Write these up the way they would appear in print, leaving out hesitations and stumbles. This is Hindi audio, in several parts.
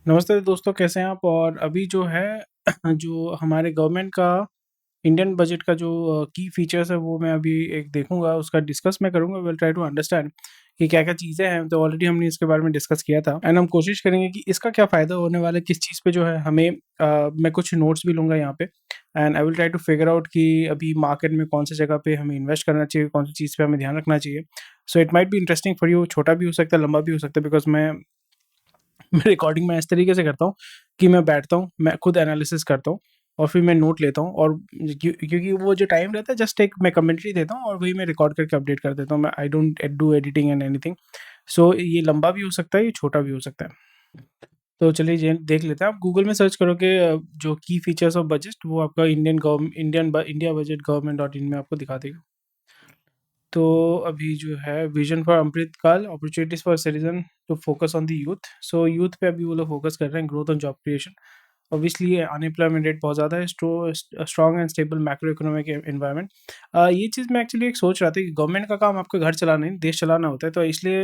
नमस्ते दोस्तों, कैसे हैं आप? और अभी जो है जो हमारे गवर्नमेंट का इंडियन बजट का जो की फीचर्स है वो मैं अभी एक देखूंगा, उसका डिस्कस मैं करूंगा। विल ट्राई टू अंडरस्टैंड कि क्या क्या चीज़ें हैं। तो ऑलरेडी हमने इसके बारे में डिस्कस किया था एंड हम कोशिश करेंगे कि इसका क्या फ़ायदा होने वाला है, किस चीज़ पे जो है हमें मैं कुछ नोट्स भी लूँगा यहाँ पे and I will try to figure out कि अभी मार्केट में कौन सी जगह पे हमें इन्वेस्ट करना चाहिए, कौन सी चीज़ पे हमें ध्यान रखना चाहिए। So it might be interesting for you. छोटा भी हो सकता है, लंबा भी हो सकता है, बिकॉज मैं रिकॉर्डिंग में इस तरीके से करता हूँ कि मैं बैठता हूँ, मैं खुद एनालिसिस करता हूँ और फिर मैं नोट लेता हूँ। और क्योंकि वो जो टाइम रहता है, जस्ट एक मैं कमेंट्री देता हूँ और वही मैं रिकॉर्ड करके अपडेट कर देता हूँ। मैं I don't do editing and anything. So ये लंबा भी हो सकता है, ये छोटा भी हो सकता है। तो चलिए ये देख लेते हैं। आप गूगल में सर्च करोगे जो की फीचर्स ऑफ बजट, वो आपका India budget government dot in में आपको दिखा देगा। तो अभी जो है vision for Amritkaal, opportunities for citizen to focus on the youth. So youth पे अभी वो लोग फोकस कर रहे हैं, ग्रोथ और job creation. Obviously unemployment rate बहुत ज़्यादा है, strong and stable macro economic environment. ये चीज़ मैं एक्चुअली एक सोच रहा था कि गवर्नमेंट का काम आपका घर चलाना नहीं, देश चलाना होता है। तो इसलिए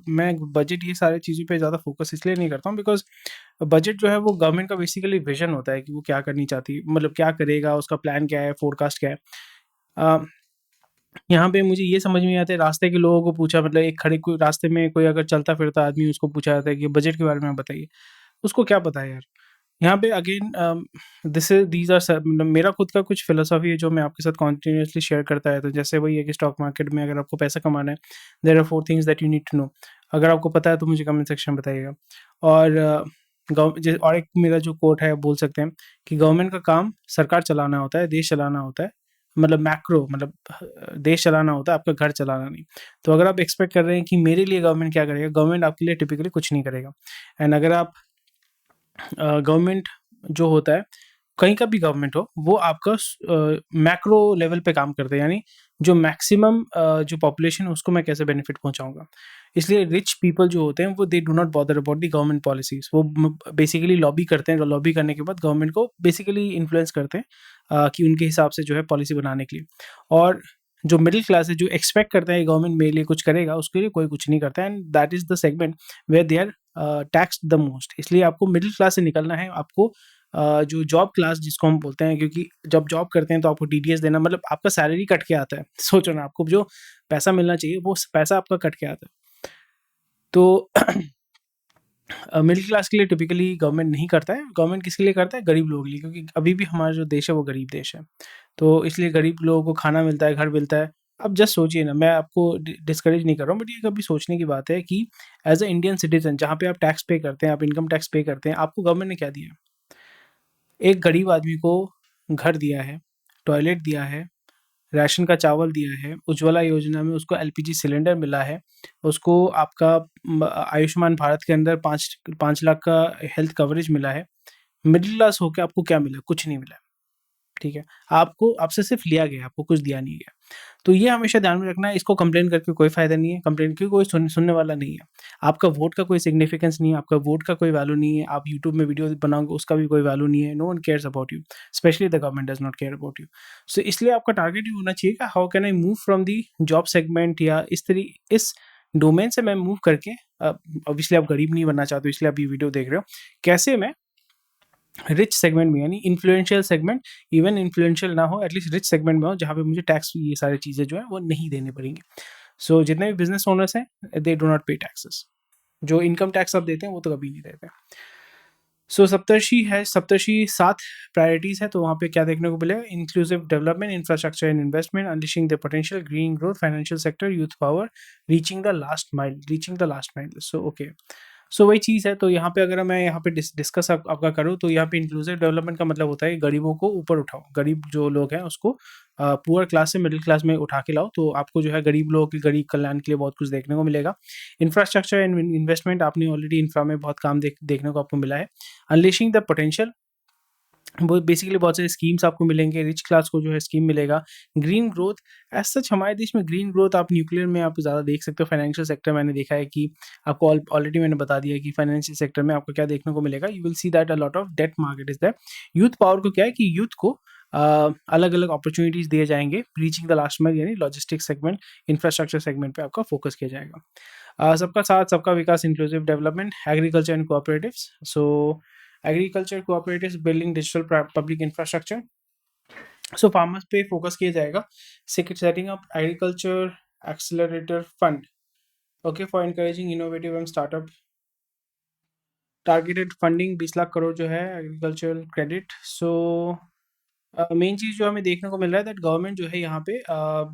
मैं बजट ये सारी चीज़ों पे ज़्यादा फोकस इसलिए नहीं करता हूँ, बिकॉज बजट जो है वो गवर्नमेंट का बेसिकली विजन होता है कि वो क्या करनी चाहती है, मतलब क्या करेगा, उसका प्लान क्या है, फोरकास्ट क्या है। अ, यहाँ पे मुझे ये समझ में नहीं आता है, रास्ते के लोगों को पूछा, मतलब एक खड़े कोई रास्ते में कोई अगर चलता फिरता आदमी, उसको पूछा जाता है कि बजट के बारे में आप बताइए। उसको क्या पता है यार। यहाँ पे again this is these are, मतलब मेरा खुद का कुछ फिलोसॉफी है जो मैं आपके साथ कॉन्टिन्यूसली शेयर करता है। तो जैसे वही है कि स्टॉक मार्केट में अगर आपको पैसा कमाना है, there are 4 things that you need to know. अगर आपको पता है तो मुझे कमेंट सेक्शन में बताइएगा। और और एक मेरा जो कोट है, बोल सकते हैं कि गवर्नमेंट का काम सरकार चलाना होता है, देश चलाना होता है। मतलब मैक्रो, मतलब देश चलाना होता है, आपका घर चलाना नहीं। तो अगर आप एक्सपेक्ट कर रहे हैं कि मेरे लिए गवर्नमेंट क्या करेगा, गवर्नमेंट आपके लिए टिपिकली कुछ नहीं करेगा। एंड अगर आप गवर्नमेंट जो होता है, कहीं का भी गवर्नमेंट हो, वो आपका मैक्रो लेवल पे काम करते हैं, यानी जो मैक्सिमम जो पॉपुलेशन है उसको मैं कैसे बेनिफिट पहुंचाऊंगा। इसलिए रिच पीपल जो होते हैं वो they do not bother about the government policies. वो बेसिकली लॉबी करते हैं, लॉबी करने के बाद गवर्नमेंट को बेसिकली इन्फ्लुएंस करते हैं कि उनके हिसाब से जो है पॉलिसी बनाने के लिए। और जो मिडिल क्लास है, जो एक्सपेक्ट करते हैं गवर्नमेंट मेरे लिए कुछ करेगा, उसके लिए कोई कुछ नहीं करता है। And that is the segment where they are tax the most. इसलिए आपको मिडिल क्लास से निकलना है। आपको जो जॉब क्लास जिसको हम बोलते हैं, क्योंकि जब जॉब करते हैं तो आपको टीडीएस देना, मतलब आपका सैलरी कट के आता है। सोचो ना, आपको जो पैसा मिलना चाहिए वो पैसा आपका कट के आता है। तो मिडिल क्लास के लिए टिपिकली गवर्नमेंट नहीं करता है। गवर्नमेंट किसके लिए करता है? गरीब लोगों के लिए, क्योंकि अभी भी हमारा जो देश है वो गरीब देश है। तो इसलिए गरीब लोगों को खाना मिलता है, घर मिलता है। अब जस्ट सोचिए ना, मैं आपको डिस्करेज नहीं कर रहा हूँ, बट ये कभी सोचने की बात है कि एज अ इंडियन सिटीजन, जहाँ पे आप टैक्स पे करते हैं, आप इनकम टैक्स पे करते हैं, आपको गवर्नमेंट ने क्या दिया? एक गरीब आदमी को घर दिया है, टॉयलेट दिया है, राशन का चावल दिया है, उज्ज्वला योजना में उसको एलपीजी सिलेंडर मिला है, उसको आपका आयुष्मान भारत के अंदर 5 लाख का हेल्थ कवरेज मिला है। मिडिल क्लास होके आपको क्या मिला? कुछ नहीं मिला। ठीक है? आपको आपसे सिर्फ लिया गया, आपको कुछ दिया नहीं गया। तो ये हमेशा ध्यान में रखना है। इसको कंप्लेन करके कोई फ़ायदा नहीं है, कंप्लेन क्योंकि कोई सुनने वाला नहीं है। आपका वोट का कोई सिग्निफिकेंस नहीं है, आपका वोट का कोई वैल्यू नहीं है। आप यूट्यूब में वीडियो बनाओगे, उसका भी कोई वैल्यू नहीं है। No one cares about you, specially the government does not care about you. So इसलिए आपका टारगेट ये होना चाहिए कि how can I move from the job segment, या इस डोमेन से मैं मूव करके, ऑब्वियसली आप गरीब नहीं बनना चाहते हो, इसलिए आप ये वीडियो देख रहे हो। कैसे मैं रिच सेगमेंट में, यानी इन्फ्लुएंशियल सेगमेंट, इवन इन्फ्लुएंशियल ना हो, एटलीस्ट रिच सेगमेंट में हो, जहाँ पे मुझे टैक्स, ये सारी चीज़ें जो है वो नहीं देनी पड़ेंगी। सो जितने भी बिजनेस ओनर्स हैं, दे डू नॉट पे टैक्सेस। जो इनकम टैक्स आप देते हैं वो तो कभी नहीं देते। सो सप्तर्षि है, सप्तर्षि 7 प्रायोरिटीज है। तो वहाँ पे क्या देखने को मिलेगा? Inclusive development, infrastructure and investment, unleashing the potential, green growth, financial sector, youth power, reaching the last mile. So okay, so वही चीज़ है। तो यहाँ पे अगर मैं यहाँ पे डिस्कस आपका करूँ, तो यहाँ पे इंक्लूसिव डेवलपमेंट का मतलब होता है कि गरीबों को ऊपर उठाओ। गरीब जो लोग हैं उसको पुअर क्लास से मिडिल क्लास में उठा के लाओ। तो आपको जो है गरीब लोगों के गरीब कल्याण के लिए बहुत कुछ देखने को मिलेगा। इंफ्रास्ट्रक्चर एंड इन्वेस्टमेंट, आपने ऑलरेडी इंफ्रा में बहुत काम देखने को आपको मिला है। अनलिशिंग द पोटेंशियल, वो बेसिकली बहुत सारे स्कीम्स आपको मिलेंगे। रिच क्लास को जो है स्कीम मिलेगा। ग्रीन ग्रोथ, एज सच हमारे देश में ग्रीन ग्रोथ आप न्यूक्लियर में आप ज़्यादा देख सकते हो। फाइनेंशियल सेक्टर मैंने देखा है कि आपको ऑलरेडी मैंने बता दिया है कि फाइनेंशियल सेक्टर में आपको क्या देखने को मिलेगा। You will see that a lot of debt market is that. Youth power को क्या है कि यूथ को अलग अलग अपॉर्चुनिटीज दिए जाएंगे। रीचिंग द लास्ट माइल, यानी लॉजिस्टिक्स सेगमेंट, इंफ्रास्ट्रक्चर सेगमेंट पे आपका फोकस किया जाएगा। सबका साथ सबका विकास, इंक्लूसिव डेवलपमेंट, agriculture and cooperatives. So agriculture cooperatives building digital public infrastructure. So farmers पे फोकस किया जाएगा. Setting up agriculture accelerator fund, okay, for encouraging innovative and startup. Targeted funding 20 lakh crore जो है एग्रीकल्चरल क्रेडिट. सो मेन चीज़ जो हमें देखने को मिल रहा है दैट गवर्नमेंट जो है यहाँ पे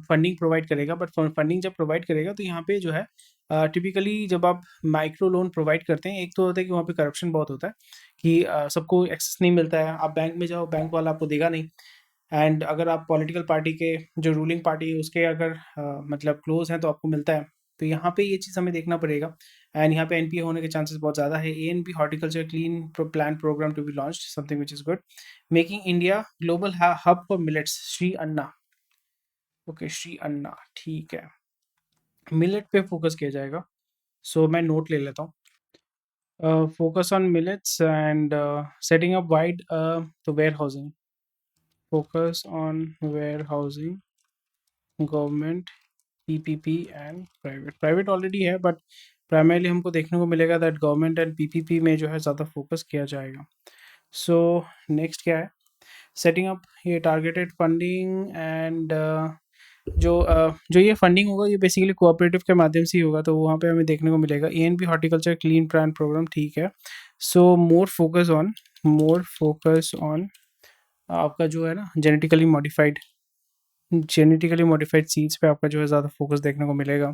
फंडिंग प्रोवाइड करेगा. बट फंडिंग जब प्रोवाइड करेगा तो यहाँ पे जो है टिपिकली जब आप माइक्रो लोन प्रोवाइड करते हैं, एक तो होता है कि वहाँ पे करप्शन बहुत होता है कि सबको एक्सेस नहीं मिलता है. आप बैंक में जाओ, बैंक वाला आपको देगा नहीं. एंड अगर आप पॉलिटिकल पार्टी के जो रूलिंग पार्टी है उसके अगर मतलब क्लोज हैं तो आपको मिलता है. तो यहाँ पे ये चीज़ हमें देखना पड़ेगा. एंड यहाँ पे एनपीए होने के चांसेस बहुत ज़्यादा है. A N B horticulture clean plan programme to be launched, something which is good. Making India global hub for millets, Shri Anna. Okay, Shri Anna, ठीक है. मिलेट पे फोकस किया जाएगा. सो मैं नोट ले लेता हूँ. Focus on millets and setting up wide तो warehousing. Focus on warehousing, government, PPP and private. Private already है बट प्राइमरली हमको देखने को मिलेगा दैट गवर्नमेंट एंड पीपीपी में जो है ज़्यादा फोकस किया जाएगा. सो नेक्स्ट क्या है, सेटिंग अप ये टारगेटेड फंडिंग एंड जो ये फंडिंग होगा ये बेसिकली कोऑपरेटिव के माध्यम से ही होगा. तो वहाँ पे हमें देखने को मिलेगा ANB horticulture clean plan programme, ठीक है. सो मोर फोकस ऑन आपका जो है ना जेनेटिकली मॉडिफाइड सीड्स पे आपका जो है ज़्यादा फोकस देखने को मिलेगा.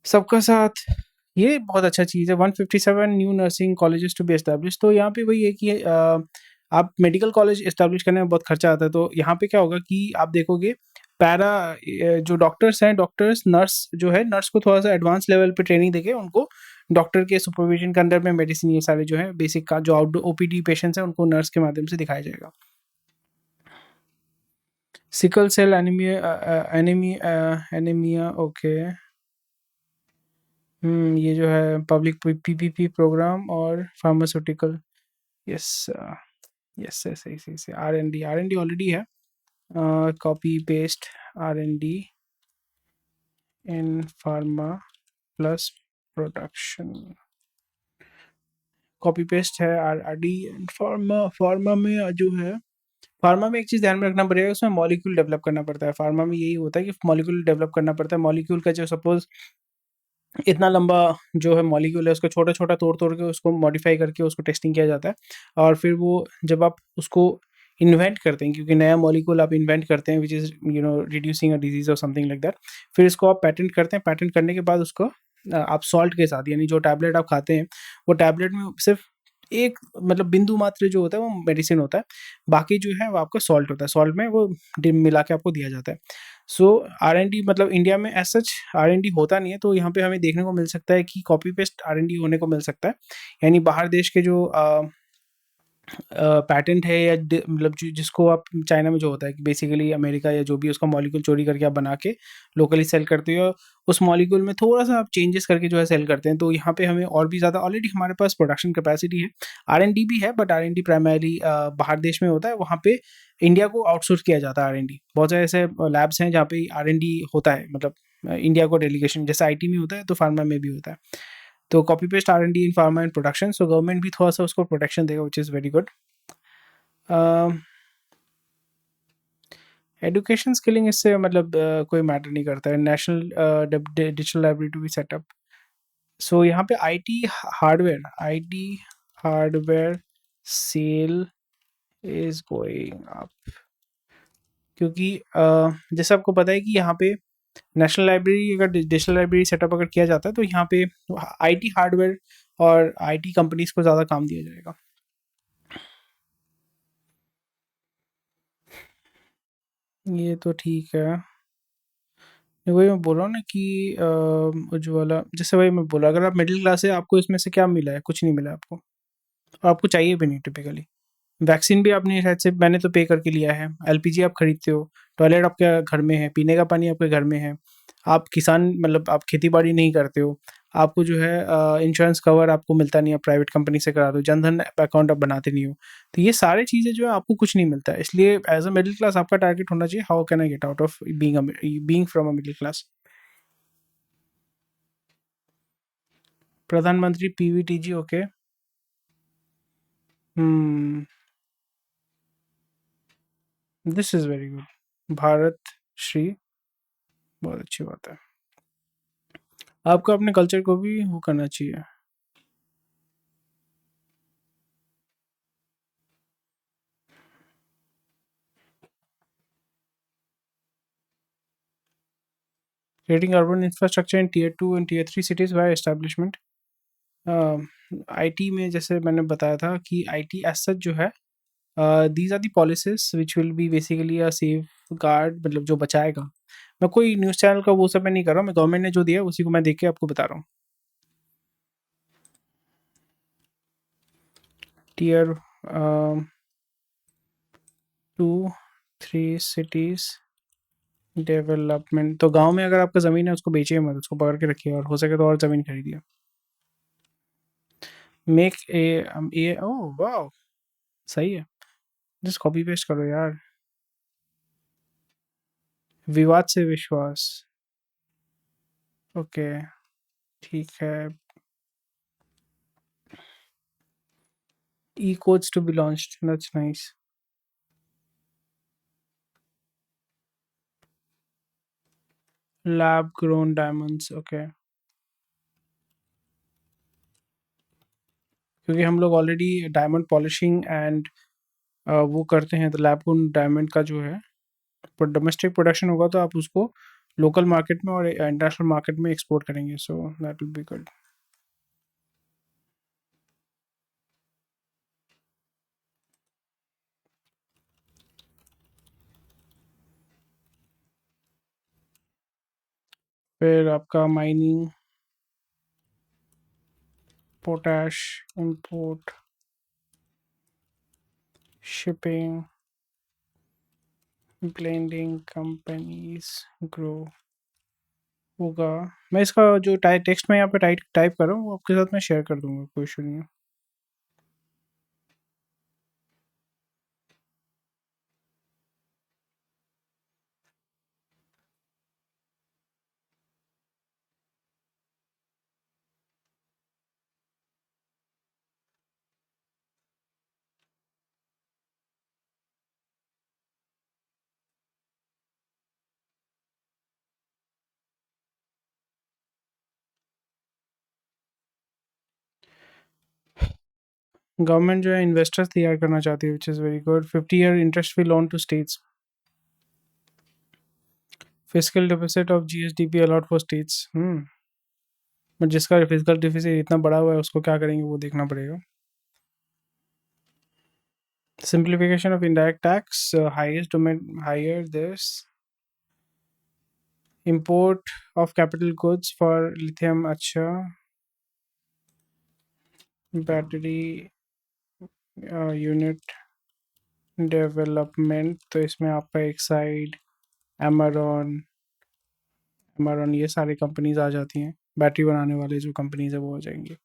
सबका साथ, ये बहुत अच्छा चीज़ है. 157 new nursing colleges to be establish. तो यहाँ पे वही है कि आप मेडिकल कॉलेज एस्टैब्लिश करने में बहुत खर्चा आता है. तो यहाँ पे क्या होगा कि आप देखोगे पैरा जो डॉक्टर्स हैं, डॉक्टर्स नर्स जो है, नर्स को थोड़ा सा एडवांस लेवल पे ट्रेनिंग देके उनको डॉक्टर के सुपरविजन के अंदर में मेडिसिन ये सारे जो है बेसिक का जो आउटडोर ओपीडी पेशेंट्स हैं उनको नर्स के माध्यम से दिखाया जाएगा. Sickle cell anaemia, okay. ये जो है पब्लिक पीपीपी प्रोग्राम और pharmaceutical. Yes, yes yes yes yes. R N D already है. Copy paste R&D in pharma plus production. Copy paste है R&D इन फार्मा में जो है. फार्मा में एक चीज़ ध्यान में रखना पड़ेगा, उसमें मॉलिक्यूल डेवलप करना पड़ता है. फार्मा में यही होता है कि मॉलिक्यूल डेवलप करना पड़ता है. मॉलिक्यूल का जो सपोज इतना लंबा जो है मॉलिक्यूल है उसको छोटा छोटा तोड़ तोड़ के उसको मॉडिफाई करके उसको टेस्टिंग किया जाता है. और फिर वो जब आप उसको इन्वेंट करते हैं, क्योंकि नया मॉलिक्यूल आप इन्वेंट करते हैं which is reducing a disease और समथिंग लाइक दैट. फिर इसको आप पेटेंट करते हैं. पेटेंट करने के बाद उसको आप सॉल्ट के साथ, यानी जो टैबलेट आप खाते हैं वो टैबलेट में सिर्फ एक मतलब बिंदु मात्र जो होता है वो मेडिसिन होता है, बाकी जो है वो आपका सॉल्ट होता है. सॉल्ट में वो मिला के आपको दिया जाता है. सो R&D मतलब इंडिया में एज सच R&D होता नहीं है. तो यहाँ पे हमें देखने को मिल सकता है कि कॉपी पेस्ट R&D होने को मिल सकता है. यानी बाहर देश के जो पैटेंट है या मतलब जिसको आप चाइना में जो होता है कि बेसिकली अमेरिका या जो भी उसका मॉलिक्यूल चोरी करके आप बना के लोकली सेल करते हो, उस मॉलिक्यूल में थोड़ा सा आप चेंजेस करके जो है सेल करते हैं. तो यहाँ पे हमें और भी ज़्यादा ऑलरेडी हमारे पास प्रोडक्शन कैपेसिटी है. R&D भी है बट R&D प्राइमरली बाहर देश में होता है. वहाँ पे इंडिया को आउटसोर्स किया जाता है R&D. बहुत सारे ऐसे लैब्स हैं जहाँ पे R&D होता है, मतलब इंडिया को डेलीगेशन जैसे IT में होता है तो फार्मा में भी होता है. तो copy paste R&D in pharma and production. So government भी थोड़ा सा उसको प्रोटेक्शन देगा which is very good. Education skilling इससे मतलब कोई मैटर नहीं करता है. National digital library to be set up. So यहाँ पे IT hardware sale is going up, क्योंकि जैसे आपको पता है कि यहाँ पे नेशनल लाइब्रेरी अगर डिजिटल लाइब्रेरी सेटअप अगर किया जाता है तो यहाँ पे आईटी हार्डवेयर और आईटी कंपनीज को ज़्यादा काम दिया जाएगा. ये तो ठीक है. वही मैं बोल रहा हूँ ना कि उज्ज्वला, जैसे वही मैं बोला, अगर आप मिडिल क्लास है आपको इसमें से क्या मिला है? कुछ नहीं मिला आपको, और आपको चाहिए भी नहीं टिपिकली. वैक्सीन भी आपने शायद से, मैंने तो पे करके लिया है. एलपीजी आप खरीदते हो, टॉयलेट आपके घर में है, पीने का पानी आपके घर में है. आप किसान मतलब आप खेती बाड़ी नहीं करते हो, आपको जो है इंश्योरेंस कवर आपको मिलता नहीं है, प्राइवेट कंपनी से करा दो, जनधन अकाउंट आप बनाते नहीं हो. तो ये सारे चीज़ें जो है आपको कुछ नहीं मिलता है. इसलिए एज अ मिडिल क्लास आपका टारगेट होना चाहिए how can I get out of being from a middle class. प्रधानमंत्री PVTG, okay. This is very good. Bharat Shri, बहुत अच्छी बात है। आपको अपने कल्चर को भी वो करना चाहिए। Creating urban infrastructure in tier 2 and tier 3 cities by establishment. IT में जैसे मैंने बताया था कि आईटी एज सच जो है, these are the policies which will be basically a safeguard, मतलब जो बचाएगा। मैं कोई न्यूज़ चैनल का वो सब मैं नहीं कर रहा हूँ, मैं गवर्नमेंट ने जो दिया है उसी को मैं देख के आपको बता रहा हूँ। Tier 2 3 cities development. तो गांव में अगर आपका ज़मीन है उसको बेचिए मत, उसको पकड़ के रखिए, और हो सके तो और ज़मीन खरीदिए। मेक ए ओह वाह, सही है। जस्ट कॉपी पेस्ट करो यार। विवाद से विश्वास, ओके, ठीक है। E courts to be launched, that's nice. Lab grown diamonds, okay. क्योंकि हम लोग ऑलरेडी डायमंड पॉलिशिंग एंड वो करते हैं, तो लैब ग्रोन डायमंड का जो है पर डोमेस्टिक प्रोडक्शन होगा तो आप उसको लोकल मार्केट में और इंटरनेशनल मार्केट में एक्सपोर्ट करेंगे, so that will be good. फिर आपका mining, potash import, shipping, blending companies grow होगा। मैं इसका जो टेक्स्ट में यहाँ पे टाइप टाइप कर रहा हूँ वो आपके साथ मैं शेयर कर दूंगा, कोई इशू नहीं है। गवर्नमेंट जो है इन्वेस्टर्स तैयार करना चाहती है, which is very good. 50 year interest free loan to states. Physical deficit of GSDP allot for states. But जिसका फिजिकल डिफिसिट इतना बड़ा हुआ है उसको क्या करेंगे वो देखना पड़ेगा। Simplification of indirect tax, hire this, import of capital goods for lithium, अच्छा। बैटरी यूनिट डेवलपमेंट, तो इसमें आपका एक साइड एमरॉन, ये सारी कंपनीज आ जाती हैं, बैटरी बनाने वाले जो कंपनीज है वो हो जाएंगी।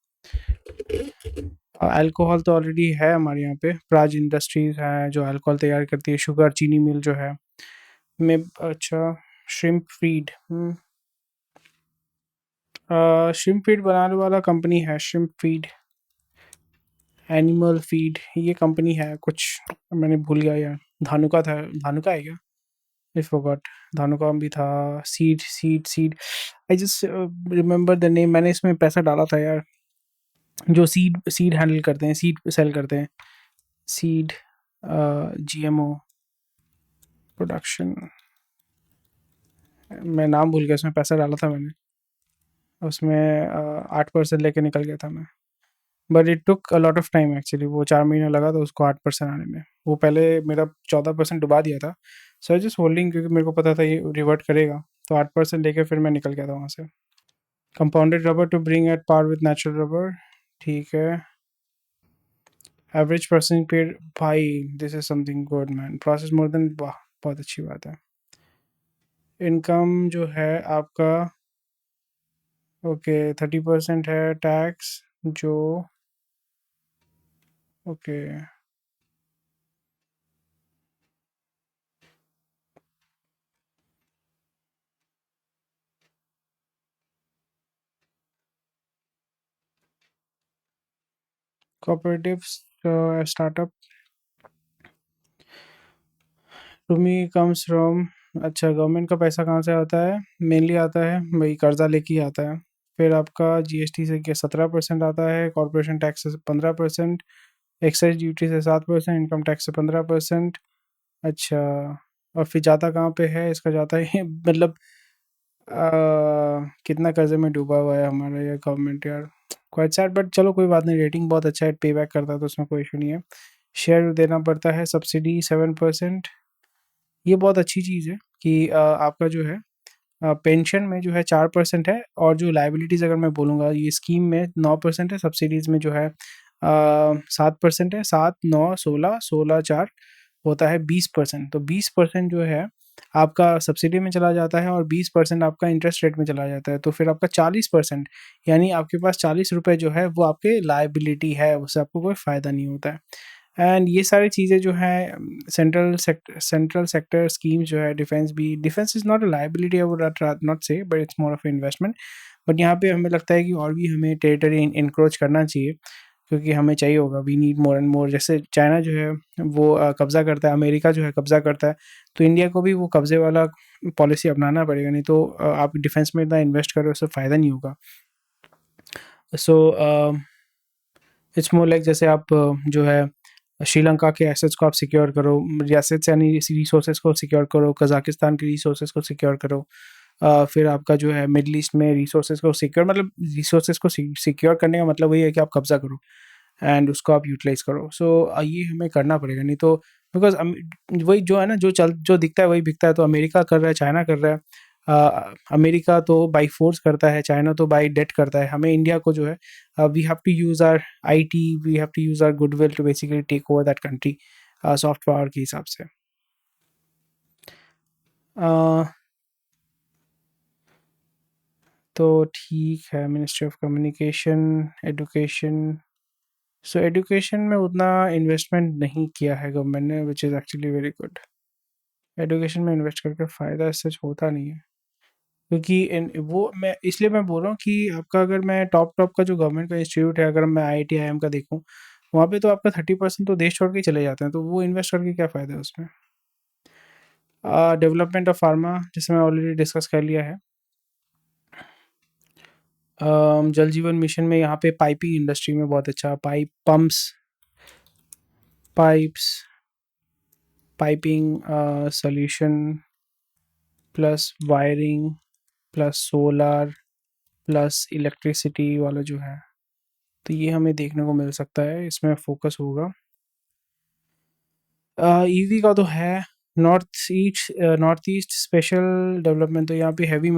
अल्कोहल तो ऑलरेडी है हमारे यहाँ पे, प्राज इंडस्ट्रीज है जो अल्कोहल तैयार करती है, शुगर चीनी मिल जो है में, अच्छा। श्रिम्प फीड, श्रिम्प फीड बनाने वाला कंपनी है, श्रिम्प फीड, एनिमल फीड, ये कंपनी है कुछ, मैंने भूल गया यार। धानुका था, धानुका है क्या? I forgot. धानुका भी था। Seed seed seed, I just remember the name, मैंने इसमें पैसा डाला था यार। जो सीड सीड हैंडल करते हैं, सीड सेल करते हैं, सीड जीएमओ प्रोडक्शन, मैं नाम भूल गया, उसमें पैसा डाला था मैंने, उसमें 8% लेके निकल गया था मैं। But it took a lot of time actually, वो 4 महीने लगा था उसको 8% आने में। वो पहले मेरा 14% डुबा दिया था, सो आई जस्ट होल्डिंग, क्योंकि मेरे को पता था ये रिवर्ट करेगा, तो 8% लेके फिर मैं निकल गया था वहाँ से। Compounded rubber to bring at par with natural rubber, ठीक है। एवरेज पर्सन पेड, भाई this is something good man, process more than, वाह बहुत अच्छी बात है। इनकम जो है आपका, ओके 30% है टैक्स, जो okay. Cooperatives startup to me comes from. अच्छा, गवर्नमेंट का पैसा कहाँ से आता है? मेनली आता है भाई कर्जा लेके ही आता है। फिर आपका जीएसटी से क्या 17% आता है, कॉर्पोरेशन टैक्स से 15%, एक्साइज ड्यूटी से 7%, इनकम टैक्स से 15%। अच्छा, और फिर जाता कहाँ पे है इसका? जाता है मतलब कितना कर्जे में डूबा हुआ है हमारा ये गवर्नमेंट यार। क्वाइट सैड, बट चलो कोई बात नहीं, रेटिंग बहुत अच्छा है, पे बैक करता है तो उसमें कोई इशू नहीं है। शेयर देना पड़ता है, सब्सिडी 7%। ये बहुत अच्छी चीज़ है कि आपका जो है पेंशन में जो है 4% है, और जो लाइबिलिटीज़ अगर मैं बोलूँगा ये स्कीम में 9% है, सब्सिडीज़ में जो है 7% है। 7 9 16 16 4 होता है 20%। तो 20% जो है आपका सब्सिडी में चला जाता है और 20% आपका इंटरेस्ट रेट में चला जाता है, तो फिर आपका 40%, यानी आपके पास 40 रुपए जो है वो आपके लाइबिलिटी है, उससे आपको कोई फ़ायदा नहीं होता है। एंड ये सारी चीज़ें जो हैं सेंट्रल सेक्टर स्कीम्स जो है, defence is not a liability, I would not say, but it's more of investment. But यहाँ पे हमें लगता है कि और भी हमें टेरिटरी इनक्रोच करना चाहिए, क्योंकि हमें चाहिए होगा, we need more and more. जैसे चाइना जो है वो कब्ज़ा करता है, अमेरिका जो है कब्ज़ा करता है, तो इंडिया को भी वो कब्ज़े वाला पॉलिसी अपनाना पड़ेगा, नहीं तो आप डिफेंस में इतना इन्वेस्ट करो उससे फ़ायदा नहीं होगा। सो इट्स मोर लाइक जैसे आप जो है श्रीलंका के एसेट्स को आप सिक्योर करो, एसेट्स यानी रिसोर्सेज को सिक्योर करो, कजाकिस्तान के रिसोर्सेज को सिक्योर करो। फिर आपका जो है मिडल ईस्ट में रिसोर्सेज को सिक्योर, मतलब रिसोर्सेज को सिक्योर करने का मतलब वही है कि आप कब्जा करो एंड उसको आप यूटिलाइज करो। सो ये हमें करना पड़ेगा, नहीं तो बिकॉज वही जो है ना, जो दिखता है वही बिकता है। तो अमेरिका कर रहा है, चाइना कर रहा है, अमेरिका तो बाई फोर्स करता है, चाइना तो बाई डेट करता है। हमें इंडिया को जो है we have to use our IT, we have to use our goodwill to basically take over that country soft power के हिसाब से। uh, तो ठीक है, ministry of communication, education. So education में उतना इन्वेस्टमेंट नहीं किया है गवर्नमेंट ने, which is actually very good. Education में इन्वेस्ट करके फ़ायदा सच होता नहीं है, क्योंकि वो मैं इसलिए मैं बोल रहा हूँ कि आपका अगर मैं टॉप टॉप का जो गवर्नमेंट का इंस्टीट्यूट है, अगर मैं आईआईटी आईएम का देखूँ, वहाँ पे तो आपका 30% तो देश छोड़ के ही चले जाते हैं, तो वो इन्वेस्ट करके क्या फ़ायदा है उसमें। डेवलपमेंट ऑफ फार्मा, जिसमें ऑलरेडी डिस्कस कर लिया है। जल जीवन मिशन में यहाँ पे पाइपिंग इंडस्ट्री में बहुत अच्छा, pipes, piping solution plus wiring plus solar plus electricity वाला जो है, तो ये हमें देखने को मिल सकता है, इसमें फोकस होगा। ईवी का तो है। नॉर्थ ईस्ट स्पेशल डेवलपमेंट, तो यहाँ पे हैवी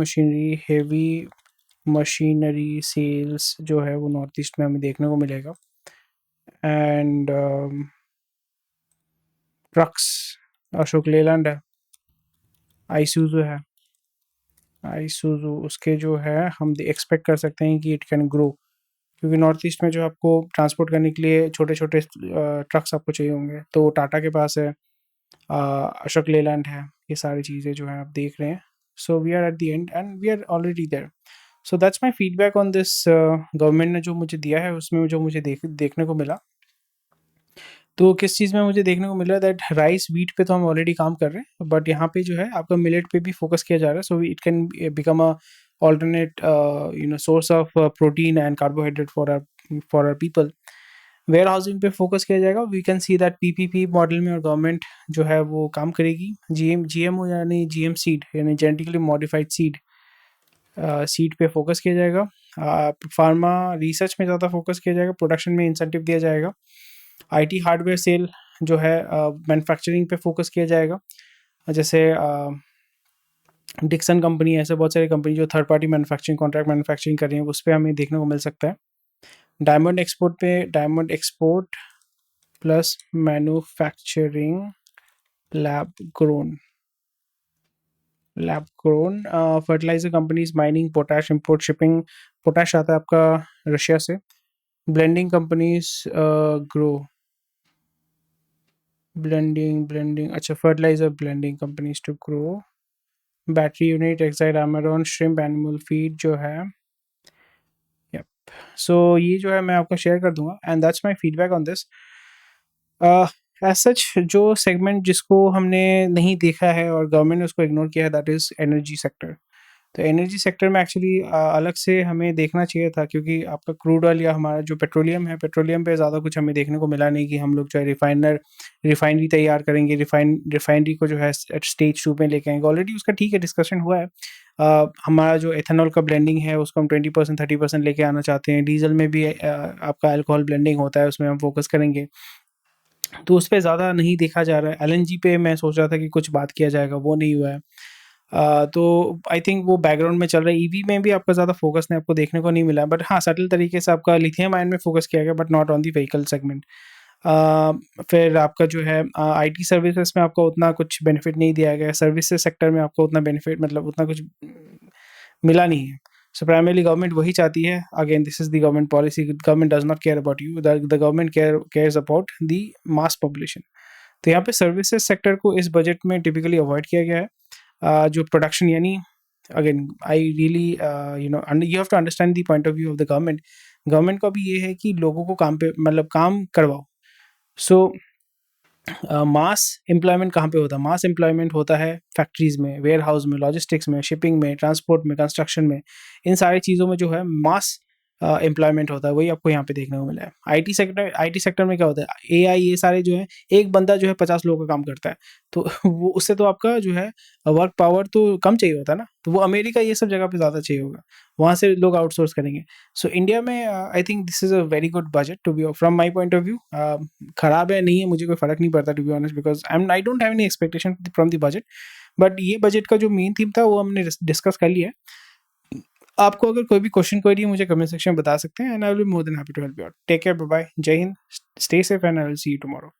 मशीनरी सेल्स जो है वो नॉर्थ ईस्ट में हमें देखने को मिलेगा। एंड ट्रक्स, अशोक लेलैंड है, आईसूजू है, आईसूजू उसके जो है हम एक्सपेक्ट कर सकते हैं कि इट कैन ग्रो, क्योंकि नॉर्थ ईस्ट में जो आपको ट्रांसपोर्ट करने के लिए छोटे छोटे ट्रक्स आपको चाहिए होंगे, तो टाटा के पास है, अशोक लेलैंड है, ये सारी चीज़ें जो हैं आप देख रहे हैं। So we are at the end and we are already there. So that's my feedback on this. Government ने जो मुझे दिया है उसमें जो मुझे देखने को मिला, तो किस चीज़ में मुझे देखने को मिला दैट राइस व्हीट पे तो हम ऑलरेडी काम कर रहे हैं, बट यहाँ पे जो है आपका मिलेट पे भी फोकस किया जा रहा है, so it can become a alternate source of protein and carbohydrate for our people। Warehousing पे फोकस किया जाएगा। We can see that PPP model में और गवर्नमेंट जो है वो काम करेगी। जीएमओ यानी जीएम सीड यानी जेनेटिकली मॉडिफाइड सीड पे फोकस किया जाएगा। फार्मा रिसर्च में ज़्यादा फोकस किया जाएगा, प्रोडक्शन में इंसेंटिव दिया जाएगा। आईटी हार्डवेयर सेल जो है मैन्युफैक्चरिंग पे फोकस किया जाएगा, जैसे डिक्सन कंपनी, ऐसे बहुत सारी कंपनी जो third party manufacturing contract manufacturing कर रही है, उस पर हमें देखने को मिल सकता है। Diamond export plus manufacturing lab grown fertiliser companies, mining, potash import shipping, potash आता है आपका रशिया से। ब्लेंडिंग कंपनीज ग्रो, ब्लेंडिंग अच्छा, fertiliser blending companies to grow. Battery unit, Exide, Amaron, shrimp, animal feed जो है, सो ये जो है मैं आपको शेयर कर दूँगा and that's my feedback on this. As such जो सेगमेंट जिसको हमने नहीं देखा है और गवर्नमेंट ने उसको इग्नोर किया है दैट इज़ एनर्जी सेक्टर। तो एनर्जी सेक्टर में एक्चुअली अलग से हमें देखना चाहिए था, क्योंकि आपका क्रूड ऑयल या हमारा जो पेट्रोलियम है, पेट्रोलियम पे ज़्यादा कुछ हमें देखने को मिला नहीं कि हम लोग जो है रिफाइनरी तैयार करेंगे, रिफाइनरी को जो है स्टेज 2 में लेके आएँगे। ऑलरेडी उसका ठीक है डिस्कशन हुआ है। हमारा जो एथेनॉल का ब्लेंडिंग है उसको हम 20% 30% लेके आना चाहते हैं। डीज़ल में भी आपका अल्कोहल ब्लेंडिंग होता है, उसमें हम फ़ोकस करेंगे। तो उस पे ज़्यादा नहीं देखा जा रहा है। एलएनजी पे मैं सोच रहा था कि कुछ बात किया जाएगा, वो नहीं हुआ है। तो आई थिंक वो बैकग्राउंड में चल रहा है। ईवी में भी आपका ज़्यादा फ़ोकस नहीं आपको देखने को नहीं मिला है, बट हाँ, सटल तरीके से आपका लिथियम आयन में फ़ोकस किया गया, but not on the vehicle segment. फिर आपका जो है आईटी सर्विसेज़ में आपको उतना कुछ बेनिफिट नहीं दिया गया है। सर्विसेज सेक्टर में आपको उतना बेनिफिट मतलब उतना कुछ मिला नहीं है। सो प्राइमरीली गवर्नमेंट वही चाहती है, again this is the government policy, government does not care about you, the government cares about the mass population. तो यहाँ पे सर्विसेज सेक्टर को इस बजट में टिपिकली अवॉइड किया गया है। जो प्रोडक्शन यानी again I really you have to understand the point of view of the government. Government का भी ये है कि लोगों को काम पे मतलब काम करवाओ। सो मास एम्प्लॉयमेंट कहाँ पे होता है? मास एम्प्लॉयमेंट होता है फैक्ट्रीज में, वेयर हाउस में, लॉजिस्टिक्स में, शिपिंग में, ट्रांसपोर्ट में, कंस्ट्रक्शन में। इन सारी चीज़ों में जो है मास एम्प्लॉयमेंट होता है, वही आपको यहाँ पे देखने को मिला है। आईटी सेक्टर में क्या होता है, एआई ये सारे जो है, एक बंदा जो है 50 लोगों का काम करता है। तो वो उससे तो आपका जो है वर्क पावर तो कम चाहिए होता है ना। तो वो अमेरिका ये सब जगह पे ज़्यादा चाहिए होगा, वहाँ से लोग आउटसोर्स करेंगे। सो इंडिया में I think this is a very good budget to be from my point of view. खराब है नहीं है, मुझे कोई फ़र्क नहीं पड़ता to be honest, because I don't have any expectation from the budget. But ये बजट का जो मेन थीम था वो हमने डिस्कस कर लिया है। आपको अगर कोई भी क्वेश्चन क्वेरी है मुझे कमेंट सेक्शन में बता सकते हैं and I will be more than happy to help you out. Take care, bye bye, जय हिंद, stay safe and I will see you tomorrow.